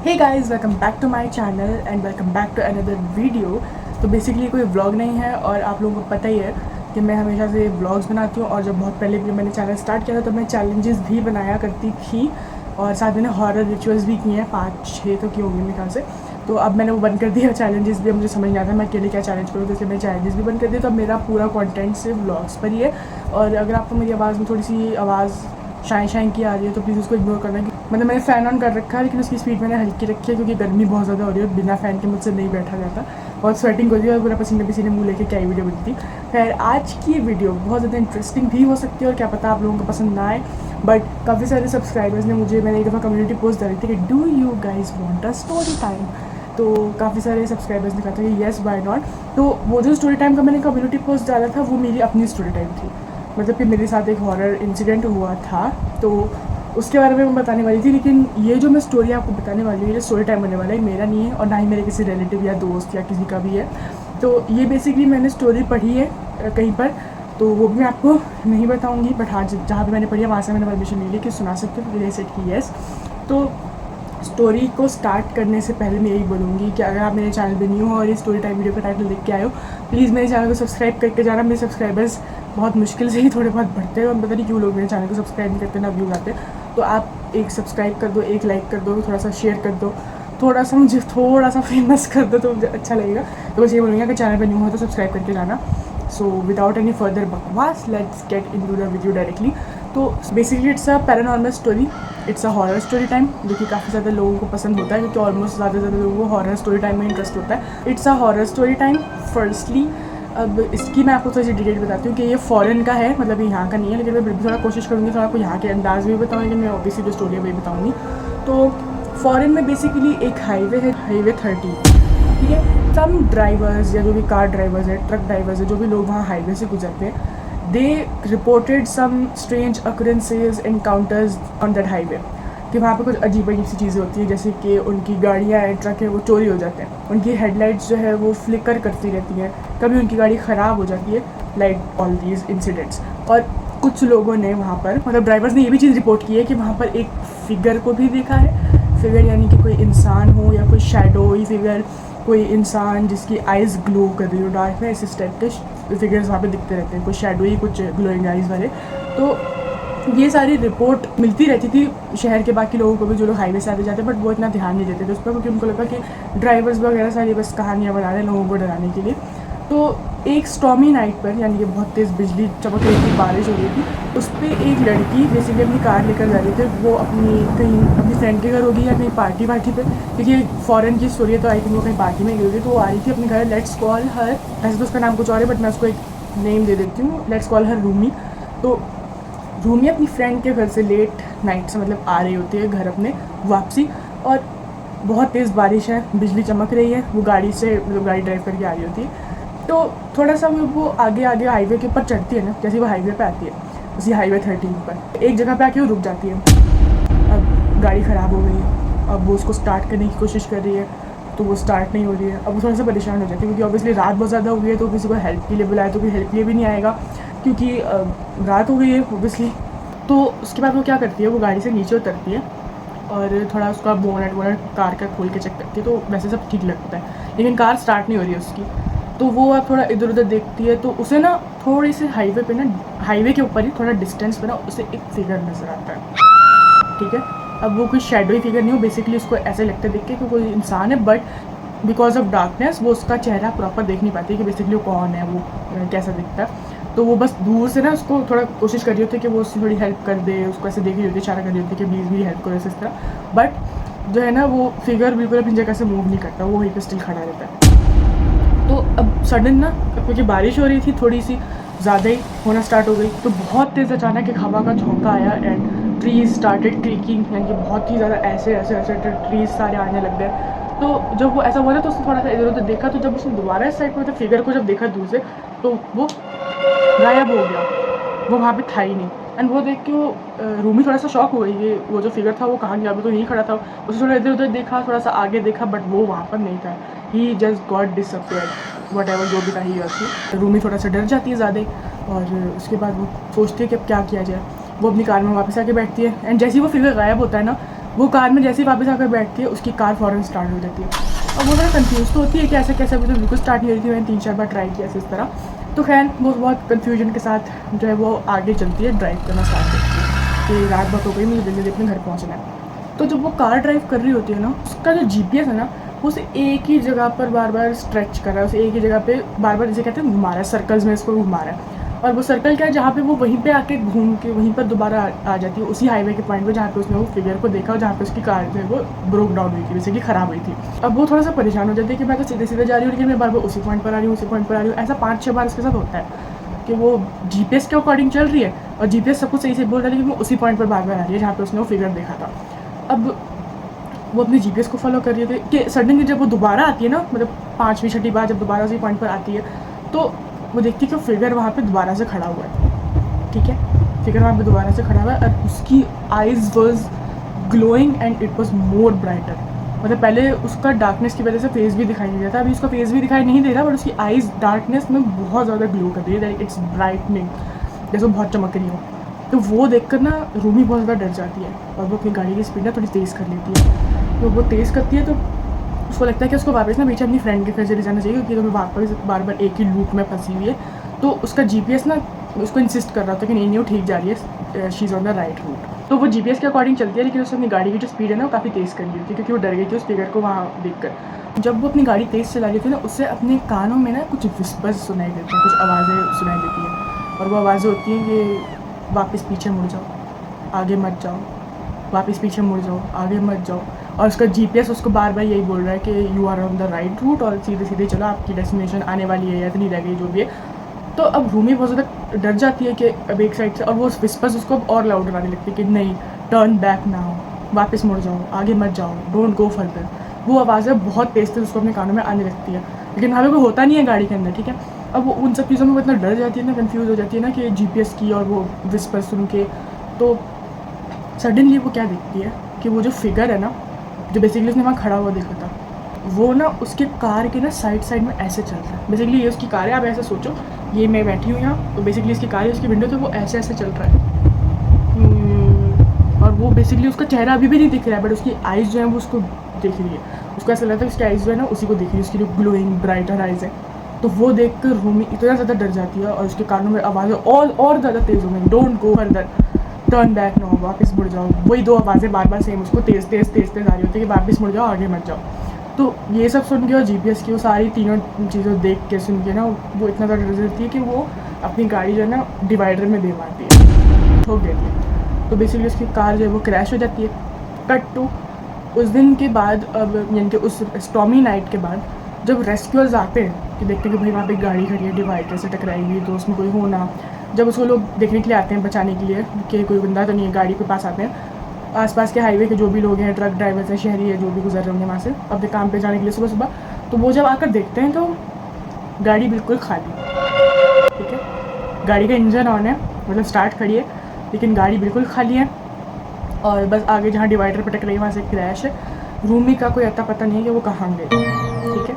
Hey guys, welcome back to my channel and welcome back to another video. तो basically कोई vlog नहीं है और आप लोगों को पता ही है कि मैं हमेशा से व्लॉग्स बनाती हूँ और जब बहुत पहले भी मैंने चैनल स्टार्ट किया था तो मैं चैलेंजेस भी बनाया करती थी और साथ मैंने हॉरर रिचुअल्स भी किए हैं, 5-6 तो की होंगी मेरे ख्याल से। तो अब मैंने वो बंद कर दिया चैलेंजेस भी। अब मुझे समझ नहीं आता मैं अकेले क्या चैलेंज करूँ, तो इसलिए मैंने चैलेंजेस भी बंद कर दिया। तो अब मेरा पूरा कंटेंट सिर्फ व्लॉग्स पर ही है। और अगर आपको मेरी आवाज़ में थोड़ी सी आवाज़ शाइन की आ रही है तो प्लीज़ उसको इग्नोर करना। मतलब मैंने फ़ैन ऑन कर रखा है लेकिन उसकी स्पीड मैंने हल्की रखी है क्योंकि गर्मी बहुत ज़्यादा हो रही है। बिना फ़ैन के मुझसे नहीं बैठा जाता, बहुत स्वेटिंग होती है और पूरा पसीने पसीने मुँह लेके क्या ही वीडियो बनती। खैर, आज की वीडियो बहुत ज़्यादा इंटरेस्टिंग भी हो सकती है और क्या पता आप लोगों को पसंद ना आए। बट काफ़ी सारे सब्सक्राइबर्स ने मैंने एक दफ़ा कम्युनिटी पोस्ट डाली थी कि do you guys want a story time. तो काफ़ी सारे सब्सक्राइबर्स ने कहा था कि येस वाई नॉट। तो वो जो स्टोरी टाइम का मैंने कम्युनिटी पोस्ट डाला था वो मेरी अपनी स्टोरी टाइम थी। मतलब कि मेरे साथ एक हॉरर इंसिडेंट हुआ था तो उसके बारे में मैं बताने वाली थी। लेकिन ये जो मैं स्टोरी आपको बताने वाली हूँ, ये स्टोरी टाइम होने वाला है, मेरा नहीं है और ना ही मेरे किसी रिलेटिव या दोस्त या किसी का भी है। तो ये बेसिकली मैंने स्टोरी पढ़ी है कहीं पर, तो वो भी मैं आपको नहीं बताऊँगी। बट हाँ, जहाँ भी मैंने पढ़ी है वहाँ से मैंने परमिशन ली कि सुना सकते हो। तो सेट की येस। तो स्टोरी को स्टार्ट करने से पहले मैं यही बोलूँगी कि अगर आप मेरे चैनल पे न्यू हो और ये स्टोरी टाइम वीडियो का टाइटल देख के आए हो, प्लीज़ मेरे चैनल को सब्सक्राइब करके जाना। मेरे सब्सक्राइबर्स बहुत मुश्किल से ही थोड़े बहुत बढ़ते हैं और पता नहीं क्यों लोग मेरे चैनल को सब्सक्राइब नहीं करते ना व्यू आते। तो आप एक सब्सक्राइब कर दो, एक लाइक कर दो, थोड़ा सा शेयर कर दो, थोड़ा सा मुझे थोड़ा सा फेमस कर दो तो मुझे अच्छा लगेगा। तो बस ये बोलूँगा कि चैनल पर न्यू हो तो सब्सक्राइब करके जाना। सो विदाउट एनी फर्दर बकवास, let's get into the video directly. तो basically it's a paranormal story, it's a horror story time, जो कि काफ़ी ज़्यादा लोगों को पसंद होता है क्योंकि ऑलमोस्ट ज़्यादा से ज़्यादा लोगों को हॉरर स्टोरी टाइम में इंटरेस्ट होता है। It's a horror story time firstly. अब इसकी मैं आपको थोड़ी सी डिटेल बताती हूँ कि ये फॉरेन का है, मतलब ये यहाँ का नहीं है। लेकिन मैं भी थोड़ा कोशिश करूँगी थोड़ा आपको यहाँ के अंदाज में भी बताऊँ, लेकिन मैं ऑब्वियसली जो स्टोरी है वही बताऊँगी। तो फॉरेन में बेसिकली एक हाईवे है, हाईवे 30, ठीक है। सम ड्राइवर्स या जो भी कार ड्राइवर्स है, ट्रक ड्राइवर्स है, जो भी लोग वहाँ हाईवे से गुजरते हैं, they reported some strange occurrences encounters on that highway. कि वहाँ पे कुछ अजीब सी चीज़ें होती हैं, जैसे कि उनकी गाड़ियाँ हैं, ट्रक है, वो चोरी हो जाते हैं, उनकी हेडलाइट्स जो है वो फ्लिकर करती रहती हैं, कभी उनकी गाड़ी ख़राब हो जाती है, लाइक ऑल दीज इंसिडेंट्स। और कुछ लोगों ने वहाँ पर, मतलब ड्राइवर्स ने ये भी चीज़ रिपोर्ट की है कि वहाँ पर एक फिगर को भी देखा है। फिगर यानी कि कोई इंसान हो या कोई शैडोई फिगर, कोई इंसान जिसकी आइज़ ग्लो कर रही हो डार्क में, इस टाइप के फिगर्स वहाँ पे दिखते रहते हैं, कुछ शैडोई, कुछ ग्लोइंग आइज़ वाले। तो ये सारी रिपोर्ट मिलती रहती थी शहर के बाकी लोगों को भी, जो लोग हाईवे से आते जाते, बट वो इतना ध्यान नहीं देते थे उस पर क्योंकि उनको लगा कि ड्राइवर्स वगैरह सारी बस कहानियाँ बना रहे हैं लोगों को डराने के लिए। तो एक स्टॉर्मी नाइट पर, यानी कि बहुत तेज़ बिजली चमक रही थी, बारिश हो रही थी, उस पर एक लड़की बेसिकली अपनी कार लेकर जा रही थी। वो अपनी फ्रेंड के घर होगी या कहीं पार्टी पे, क्योंकि फॉरेन की स्टोरी है तो आई थिंक वो कहीं पार्टी में गई होगी। तो वो आ रही थी अपने घर, लेट्स कॉल हर, वैसे तो उसका नाम कुछ और है बट मैं उसको एक नेम दे देती हूँ, लेट्स कॉल हर रूमी। तो रूमी अपनी फ्रेंड के घर से लेट नाइट से मतलब आ रही होती है घर अपने वापसी, और बहुत तेज़ बारिश है, बिजली चमक रही है, वो गाड़ी से मतलब गाड़ी ड्राइव करके आ रही होती है। तो थोड़ा सा वो आगे हाईवे के ऊपर चढ़ती है ना, जैसे वो हाईवे पे आती है, उसी हाईवे 13 पर एक जगह पे आके वो रुक जाती है। अब गाड़ी ख़राब हो गई है, अब वो उसको स्टार्ट करने की कोशिश कर रही है तो वो स्टार्ट नहीं हो रही है। अब वो थोड़ा सा परेशान हो जाती है क्योंकि ऑब्वियसली रात बहुत ज़्यादा हो गई है, तो किसी को हेल्प के लिए बुलाए तो कोई हेल्प के लिए भी नहीं आएगा क्योंकि रात हो गई है ऑब्वियसली। तो उसके बाद वो क्या करती है, वो गाड़ी से नीचे उतरती है और थोड़ा उसका बोनट कार का खोल के चेक करती है। तो वैसे सब ठीक लगता है लेकिन कार स्टार्ट नहीं हो रही है उसकी। तो वो अब थोड़ा इधर उधर देखती है तो उसे ना थोड़ी सी हाईवे पे ना, हाईवे के ऊपर ही थोड़ा डिस्टेंस पे ना उसे एक फिगर नज़र आता है, ठीक है। अब वो कोई शैडोई फिगर नहीं हो, बेसिकली उसको ऐसे लगता है देख के कि कोई इंसान है, बट बिकॉज ऑफ डार्कनेस वो उसका चेहरा प्रॉपर देख नहीं पाती कि बेसिकली वो कौन है, वो कैसा दिखता है। तो वो बस दूर से ना उसको थोड़ा कोशिश कर रही होती है कि वो उसकी थोड़ी हेल्प कर दे, उसको ऐसे देख रही होती है, इशारा कर रही होती है कि प्लीज़ मेरी हेल्प करो इस तरह। बट जो है ना वो फिगर बिल्कुल अपनी जगह से मूव नहीं करता, वो वहीं पर स्टिल खड़ा रहता है। तो अब सडन ना, क्योंकि बारिश हो रही थी थोड़ी सी ज़्यादा ही होना स्टार्ट हो गई, तो बहुत तेज़ अचानक एक हवा का झोंका आया एंड ट्रीज स्टार्टेड क्रीकिंग, यानी कि बहुत ही ज़्यादा ऐसे ट्रीज सारे आने लग गए। तो जब वो ऐसा हुआ ना तो उसने थोड़ा सा इधर उधर देखा, तो जब उसने दोबारा इस साइड पर फिगर को जब देखा दूर से तो वो गायब हो गया, वो वहाँ पे था ही नहीं। एंड वो देख के वो रूमी थोड़ा सा शॉक हो गई कि वो जो फिगर था वो कहाँ गया, वो तो यहीं खड़ा था। उसने थोड़ा इधर उधर देखा, थोड़ा सा आगे देखा, बट वो वहाँ पर नहीं था। He just got disappeared, whatever जो भी था ही उसकी। रूमी थोड़ा सा डर जाती है ज़्यादा, और उसके बाद वो सोचती है कि अब क्या किया जाए। वो अपनी कार में वापस आके बैठती है एंड जैसे ही वो फिगर गायब होता है ना, वो कार में जैसे ही वापस आकर बैठती है उसकी कार फ़ौरन स्टार्ट हो जाती है। और वो थोड़ा कंफ्यूज तो होती है कि ऐसे कैसे, अभी तो बिल्कुल स्टार्ट नहीं हो रही थी, मैंने 3-4 बार ट्राई किया इस तरह। तो खैर वो बहुत कन्फ्यूजन के साथ जो है वो आगे चलती है, ड्राइव करना स्टार्ट करती है कि रात बहुत हो गई, मुझे जल्दी अपने घर पहुँचना है। तो जब वो कार ड्राइव कर रही होती है ना, उसका जो GPS है ना, वो उसे एक ही जगह पर बार बार स्ट्रेच कर रहा है, उसे एक ही जगह पे बार बार जैसे कहते हैं घुमा रहा है, सर्कल्स में इसको घुमा रहा है। और वो सर्कल क्या है, जहाँ पे वो वहीं पे आके घूम के वहीं पर दोबारा आ जाती है, उसी हाईवे के पॉइंट पे जहाँ पे उसने वो फिगर को देखा और जहाँ पे उसकी कार जो है वो ब्रोक डाउन हुई थी, बेसिकली ख़राब हुई थी। अब वो थोड़ा सा परेशान हो जाती है कि मैं तो सीधे सीधे जा रही हूँ, लेकिन मैं बार बार उसी पॉइंट पर आ रही हूँ, उसी पॉइंट पर आ रही हूँ। ऐसा 5-6 बार इसके साथ होता है कि वो GPS के अकॉर्डिंग चल रही है और GPS सब कुछ सही से बोल रहा है, लेकिन वो उसी पॉइंट पर बार बार आ रही है जहाँ पे उसने वो फिगर देखा था। अब वो अपने GPS को फॉलो कर रही थी कि सडनली जब वो दोबारा आती है ना, मतलब 5वीं-6ठी बार जब दोबारा उसी पॉइंट पर आती है, तो वो देखती है कि फिगर वहाँ पे दोबारा से खड़ा हुआ है। ठीक है, फिगर वहाँ पे दोबारा से खड़ा हुआ है और उसकी eyes was glowing and it was more brighter. मतलब पहले उसका डार्कनेस की वजह से फेस भी दिखाई नहीं देता, अभी उसका फेस भी दिखाई नहीं दे रहा, बट उसकी आइज़ डार्कनेस में बहुत ज़्यादा ग्लो कर रही है, लाइक इट्स ब्राइटनिंग, जैसे वो बहुत चमक रही हो। तो वो देखकर ना रूमी बहुत ज़्यादा डर जाती है और वो अपनी गाड़ी की स्पीड ना थोड़ी तेज़ कर लेती है। तो वो तेज़ करती है तो उसको लगता है कि उसको वापस ना पीछे अपनी फ्रेंड के घर चले जाना चाहिए, क्योंकि तो मैं वापस बार बार एक ही लूप में फंसी हुई है। तो उसका GPS ना उसको इंसिस्ट कर रहा था कि नहीं नहीं वो ठीक जा रही है, she is on the right route. तो वो GPS के अकॉर्डिंग चलती है, लेकिन उसने अपनी गाड़ी की जो स्पीड है ना वो काफ़ी तेज़ कर ली थी, क्योंकि वो डर गई थी उस फिगर को वहाँ देखकर। जब वो अपनी गाड़ी तेज़ चला रही थी ना, उससे अपने कानों में ना कुछ विस्पर्स सुनाई देते हैं, कुछ आवाज़ें सुनाई देती हैं। और वो आवाज़ें होती हैं कि वापस पीछे मुड़ जाओ, आगे मत जाओ, वापस पीछे मुड़ जाओ, आगे मत जाओ। और उसका GPS उसको बार बार यही बोल रहा है कि you are on the right route और सीधे सीधे चलो, आपकी डेस्टिनेशन आने वाली है या इतनी रह गई जो भी है। तो अब रूमी बहुत ज़्यादा डर जाती है कि अब एक साइड से, और वो विस्पर्स उसको अब और लाउड आने लगती है कि नहीं, टर्न बैक नाउ, वापस मुड़ जाओ, आगे मत जाओ, डोंट गो फर्दर। वो आवाज़ें बहुत तेज़ तेज़ उसको अपने कानों में आने लगती है, लेकिन वहाँ पे कोई होता नहीं है गाड़ी के अंदर। ठीक है, अब वो उन सब चीज़ों में वो इतना डर जाती है ना, कन्फ्यूज़ हो जाती है ना कि GPS की और वो विस्पर सुन के। तो सडनली वो क्या देखती है कि वो जो फिगर है ना, जो बेसिकली उसने वहाँ खड़ा हुआ देखा था, वो ना उसके कार के ना साइड में ऐसे चल रहा है। बेसिकली ये उसकी कार है, आप ऐसे सोचो, ये मैं बैठी हूँ यहाँ, तो बेसिकली इसकी कार है, उसकी विंडो, तो वो ऐसे ऐसे चल रहा है। और वो बेसिकली उसका चेहरा अभी भी नहीं दिख रहा है, बट उसकी आइज़ जो है वो उसको देख रही है। उसको ऐसा लगता है कि उसकी आइज़ जो है ना उसी को देख रही है, उसकी जो ग्लोइंग ब्राइटर आइज़ है। तो वो देख कर रूमी इतना ज़्यादा डर जाती है और उसके कानों में आवाज़ें और ज़्यादा तेज़ हो गई, don't go further, turn back no, वापस मुड़ जाओ। वही दो आवाज़ें बार बार सेम उसको तेज़ तेज़ आ रही होती है कि वापस मुड़ जाओ, आगे मत जाओ। तो ये सब सुन के और GPS की वो सारी तीनों चीज़ें देख के सुन के ना वो इतना ज़्यादा डर जाती है कि वो अपनी गाड़ी जो है ना डिवाइडर में दे मारती है, ठोक देती है। तो बेसिकली उसकी कार जो है वो क्रैश हो जाती है। कट टू उस दिन के बाद, अब यानी कि उस स्टॉर्मी नाइट के बाद, जब रेस्क्यूअर्स आते हैं कि देखते हैं कि भाई वहाँ पे गाड़ी खड़ी है डिवाइडर से टकराई हुई, तो उसमें कोई होना, जब उसको लोग देखने के लिए आते हैं बचाने के लिए कि कोई बंदा तो नहीं है, गाड़ी के पास आते हैं, आसपास के हाईवे के जो भी लोग हैं, ट्रक ड्राइवर्स हैं, शहरी है, जो भी गुजर रहे होंगे वहाँ से अपने काम पे जाने के लिए सुबह सुबह, तो वो जब आकर देखते हैं तो गाड़ी बिल्कुल खाली। ठीक है, गाड़ी का इंजन ऑन है, मतलब स्टार्ट खड़ी है, लेकिन गाड़ी बिल्कुल खाली है। और बस आगे जहाँ डिवाइडर पर टकराई वहाँ से क्रैश है। रूमी का कोई अता पता नहीं है कि वो कहाँ गए। ठीक है,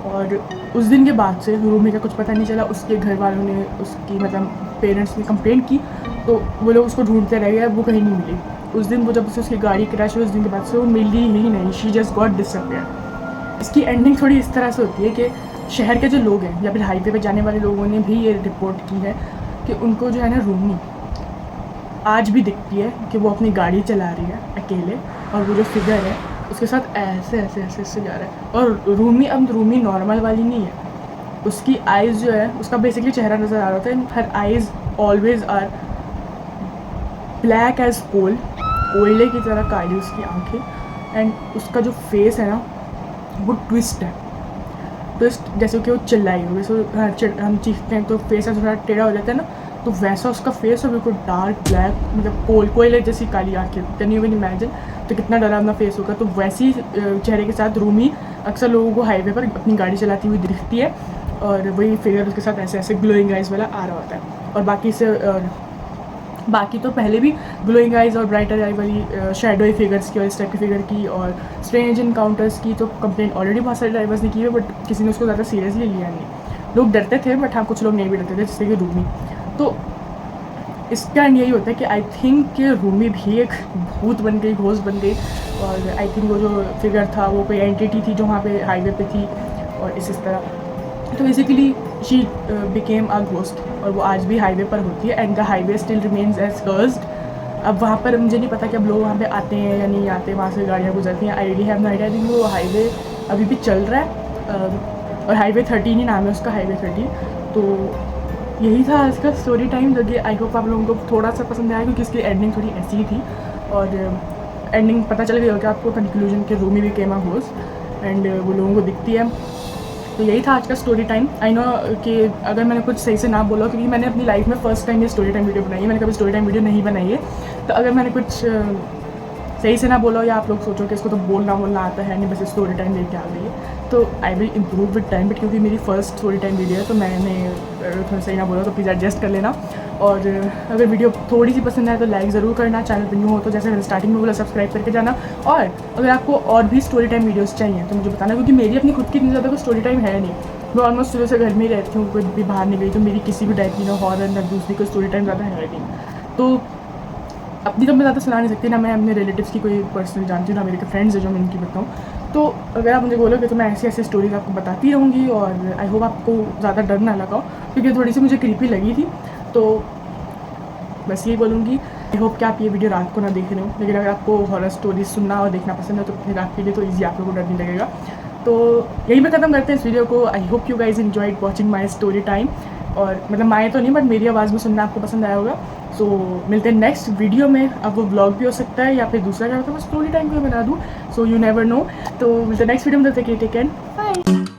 और उस दिन के बाद से रूमी का कुछ पता नहीं चला। उसके घर वालों ने, उसकी मतलब पेरेंट्स ने कंप्लेंट की, तो वो लोग उसको ढूंढते रह गए, वो कहीं नहीं मिली। उस दिन वो जब से उसकी गाड़ी क्रैश हुई, उस दिन के बाद से वो मिली ही नहीं, शी जस्ट गॉट डिसअपियर्ड। इसकी एंडिंग थोड़ी इस तरह से होती है कि शहर के जो लोग हैं या फिर हाईवे पे जाने वाले लोगों ने भी ये रिपोर्ट की है कि उनको जो है ना रूमी आज भी दिखती है कि वो अपनी गाड़ी चला रही है अकेले, और वो जो फिगर है उसके साथ ऐसे ऐसे ऐसे ऐसे जा रहा है। और रूमी अब रूमी नॉर्मल वाली नहीं है, उसकी आइज़ जो है, उसका बेसिकली चेहरा नज़र आ रहा था, her eyes always are black as coal, कोयले की तरह काली उसकी आंखें। एंड उसका जो फेस है ना वो ट्विस्ट है, ट्विस्ट जैसे कि वो चिल्लाई हो, वैसे हम चीखते हैं तो फेस थोड़ा टेढ़ा हो जाता है ना, तो वैसा उसका फेस है, बिल्कुल डार्क ब्लैक, मतलब कोयले जैसी काली आंखें। कैन यू इमेजिन तो कितना डरावना फेस होगा। तो वैसी चेहरे के साथ रूमी अक्सर लोगों को हाईवे पर अपनी गाड़ी चलाती हुई दिखती है, और वही फिगर उसके साथ ऐसे ऐसे ग्लोइंग आइज़ वाला आ रहा होता है। और बाकी तो पहले भी ग्लोइंग आइज़ और ब्राइटर आई वाली शैडोई फिगर्स की और इस टाइप की फिगर की और स्ट्रेंज इनकाउंटर्स की तो कंप्लेंट ऑलरेडी बहुत सारे ड्राइवर्स ने की है, बट किसी ने उसको ज़्यादा सीरियसली लिया नहीं। लोग डरते थे, बट हाँ कुछ लोग नहीं भी डरते थे, जैसे कि रूमी। तो इसका एंड यही होता है कि आई थिंक कि रूमी भी एक भूत बन गई, घोस्ट बन गई, और आई थिंक वो जो फिगर था वो कोई एंटिटी थी जो वहाँ पे हाईवे पे थी और इस तरह। तो basically she became a ghost, और वो आज भी हाईवे पर होती है and the highway still remains as cursed. अब वहाँ पर मुझे नहीं पता कि अब लोग वहाँ पे आते हैं या नहीं आते, वहाँ से गाड़ियाँ गुजरती हैं, I really have no idea. I think वो हाईवे अभी भी चल रहा है, और हाईवे 13 ही नाम है उसका, हाईवे 13। तो यही था आज का स्टोरी टाइम, जो कि आई होप आप लोगों को थोड़ा सा पसंद आया, क्योंकि इसकी एंडिंग थोड़ी ऐसी ही थी, और एंडिंग पता चल गई होगा आपको कंक्लूजन के रूमी भी केम अ घोस्ट एंड वो लोगों को दिखती है। तो यही था आज का स्टोरी टाइम। आई नो कि अगर मैंने कुछ सही से ना बोला, क्योंकि मैंने अपनी लाइफ में फ़र्स्ट टाइम ये स्टोरी टाइम वीडियो बनाई है, मैंने कभी स्टोरी टाइम वीडियो नहीं बनाई है, तो अगर मैंने कुछ सही से ना बोला या आप लोग सोचो कि इसको तो बोलना आता है नहीं, बस स्टोरी टाइम लेके आ गई है, तो I will improve with time. But क्योंकि मेरी फर्स्ट स्टोरी टाइम वीडियो है तो मैंने थोड़ा सही ना बोला, तो प्लीज़ एडजस्ट कर लेना। और अगर वीडियो थोड़ी सी पसंद आए तो लाइक ज़रूर करना, चैनल पर न्यू हो तो जैसे मैंने स्टार्टिंग में बोला सब्सक्राइब करके जाना। और अगर आपको और भी स्टोरी टाइम वीडियोज़ चाहिए तो मुझे बताना, क्योंकि मेरी अपनी खुद की इतनी ज़्यादा कोई स्टोरी टाइम है नहीं। मैं ऑलमोस्ट सुबह से घर में ही रहती हूँ, कोई भी बाहर नहीं गई, तो मेरी किसी भी टाइप की ना हॉरर ना दूसरी कोई स्टोरी टाइम ज़्यादा है नहीं। तो अपनी तो मैं ज़्यादा सुना नहीं सकती, ना मैं अपने रिलेटिव्स की कोई पर्सनल जानती हूँ, ना मेरे फ्रेंड्स हैं जो मैं उनकी बताऊँ। तो अगर आप मुझे बोलोगे तो मैं ऐसी ऐसी स्टोरीज आपको बताती रहूँगी, और आई होप आपको ज़्यादा डर ना लगा, क्योंकि थोड़ी सी मुझे क्रीपी लगी थी। तो बस यही बोलूँगी, आई होप कि आप ये वीडियो रात को ना देख रहे हो, लेकिन अगर आपको हॉरर स्टोरीज सुनना और देखना पसंद है तो फिर आपके लिए तो ईजी, आप लोगों को डर नहीं लगेगा। तो यही मैं ख़त्म करते हैं इस वीडियो को। I hope you guys enjoyed watching my story time, और मतलब माए तो नहीं, बट मेरी आवाज़ में सुनना आपको पसंद आया होगा। सो मिलते हैं नेक्स्ट वीडियो में। अब वो ब्लॉग भी हो सकता है या फिर दूसरा क्या होता है, मैं स्टोरी टाइम भी बना दूँ, सो यू नेवर नो। तो मिलते हैं नेक्स्ट वीडियो में, तब तक के टेक केयर, बाय।